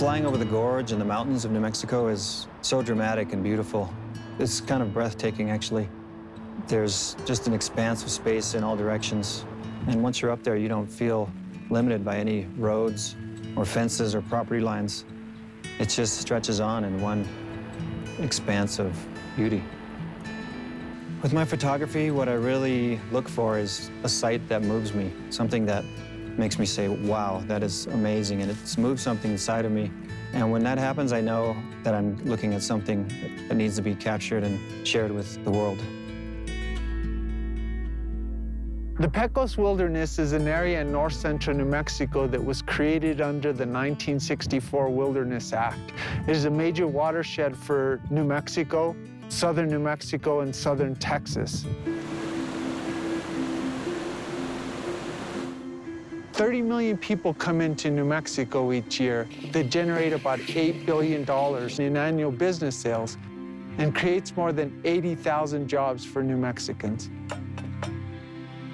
Flying over the gorge and the mountains of New Mexico is so dramatic and beautiful. It's kind of breathtaking, actually. There's just an expanse of space in all directions. And once you're up there, you don't feel limited by any roads or fences or property lines. It just stretches on in one expanse of beauty. With my photography, what I really look for is a sight that moves me, something that makes me say, wow, that is amazing, and it's moved something inside of me. And when that happens, I know that I'm looking at something that needs to be captured and shared with the world. The Pecos Wilderness is an area in north-central New Mexico that was created under the 1964 Wilderness Act. It is a major watershed for New Mexico, southern New Mexico, and southern Texas. 30 million people come into New Mexico each year that generate about $8 billion in annual business sales and creates more than 80,000 jobs for New Mexicans.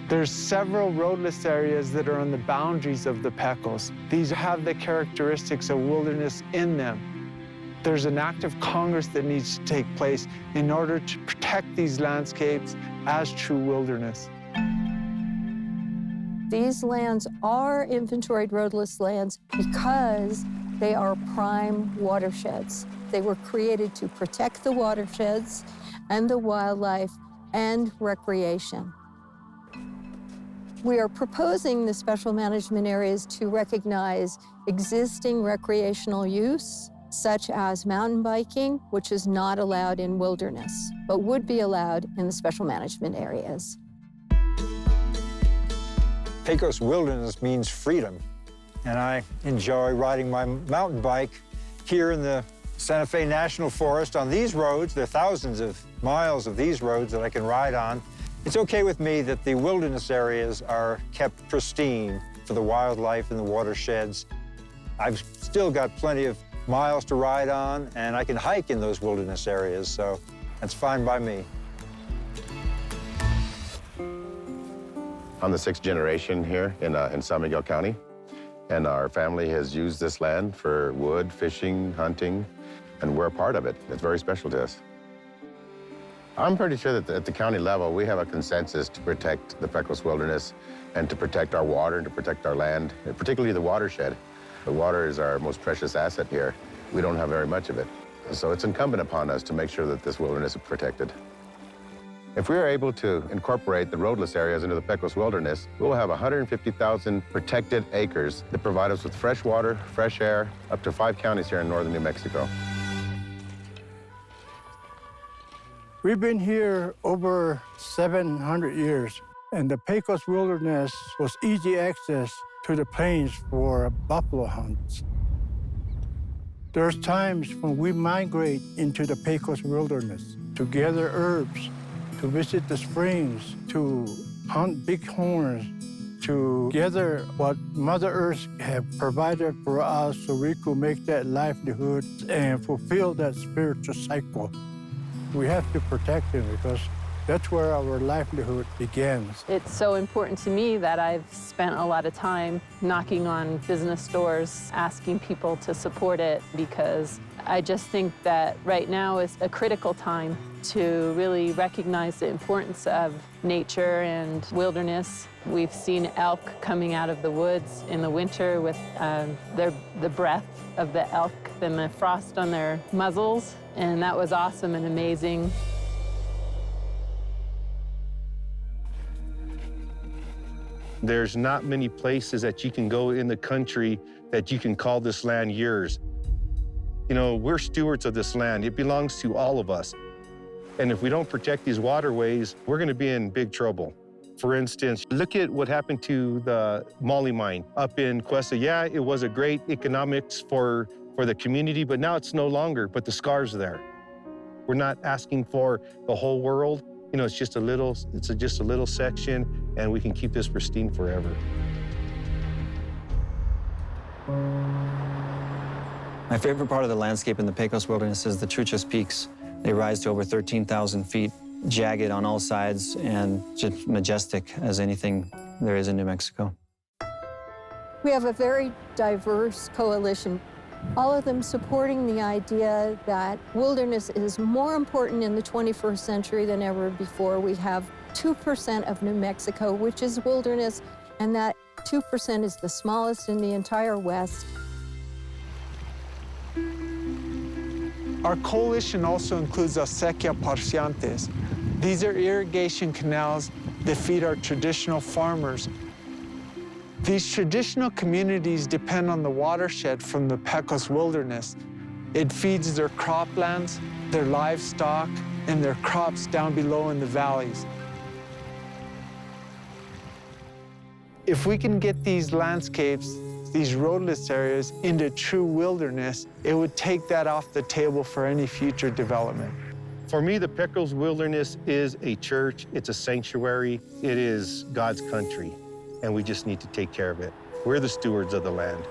There's several roadless areas that are on the boundaries of the Pecos. These have the characteristics of wilderness in them. There's an act of Congress that needs to take place in order to protect these landscapes as true wilderness. These lands are inventoried roadless lands because they are prime watersheds. They were created to protect the watersheds and the wildlife and recreation. We are proposing the special management areas to recognize existing recreational use, such as mountain biking, which is not allowed in wilderness, but would be allowed in the special management areas. Pecos Wilderness means freedom, and I enjoy riding my mountain bike here in the Santa Fe National Forest on these roads. There are thousands of miles of these roads that I can ride on. It's okay with me that the wilderness areas are kept pristine for the wildlife and the watersheds. I've still got plenty of miles to ride on, and I can hike in those wilderness areas, so that's fine by me. I'm the 6th generation here in San Miguel County, and our family has used this land for wood, fishing, hunting, and we're a part of it. It's very special to us. I'm pretty sure that at the county level, we have a consensus to protect the Pecos Wilderness and to protect our water and to protect our land, and particularly the watershed. The water is our most precious asset here. We don't have very much of it. So it's incumbent upon us to make sure that this wilderness is protected. If we are able to incorporate the roadless areas into the Pecos Wilderness, we will have 150,000 protected acres that provide us with fresh water, fresh air, up to 5 counties here in northern New Mexico. We've been here over 700 years, and the Pecos Wilderness was easy access to the plains for buffalo hunts. There's times when we migrate into the Pecos Wilderness to gather herbs, to visit the springs, to hunt bighorns, to gather what Mother Earth have provided for us so we could make that livelihood and fulfill that spiritual cycle. We have to protect it because that's where our livelihood begins. It's so important to me that I've spent a lot of time knocking on business doors, asking people to support it, because I just think that right now is a critical time to really recognize the importance of nature and wilderness. We've seen elk coming out of the woods in the winter with the breath of the elk and the frost on their muzzles, and that was awesome and amazing. There's not many places that you can go in the country that you can call this land yours. You know, we're stewards of this land. It belongs to all of us. And if we don't protect these waterways, we're going to be in big trouble. For instance, look at what happened to the moly mine up in Cuesta. Yeah, it was a great economics for the community, but now it's no longer, but the scars are there. We're not asking for the whole world. You know, it's just a little section, and we can keep this pristine forever. My favorite part of the landscape in the Pecos Wilderness is the Truchas Peaks. They rise to over 13,000 feet, jagged on all sides, and just majestic as anything there is in New Mexico. We have a very diverse coalition. All of them supporting the idea that wilderness is more important in the 21st century than ever before. We have 2% of New Mexico, which is wilderness, and that 2% is the smallest in the entire West. Our coalition also includes acequia parciantes. These are irrigation canals that feed our traditional farmers. These traditional communities depend on the watershed from the Pecos Wilderness. It feeds their croplands, their livestock, and their crops down below in the valleys. If we can get these landscapes, these roadless areas, into true wilderness, it would take that off the table for any future development. For me, the Pecos Wilderness is a church, it's a sanctuary, it is God's country, and we just need to take care of it. We're the stewards of the land.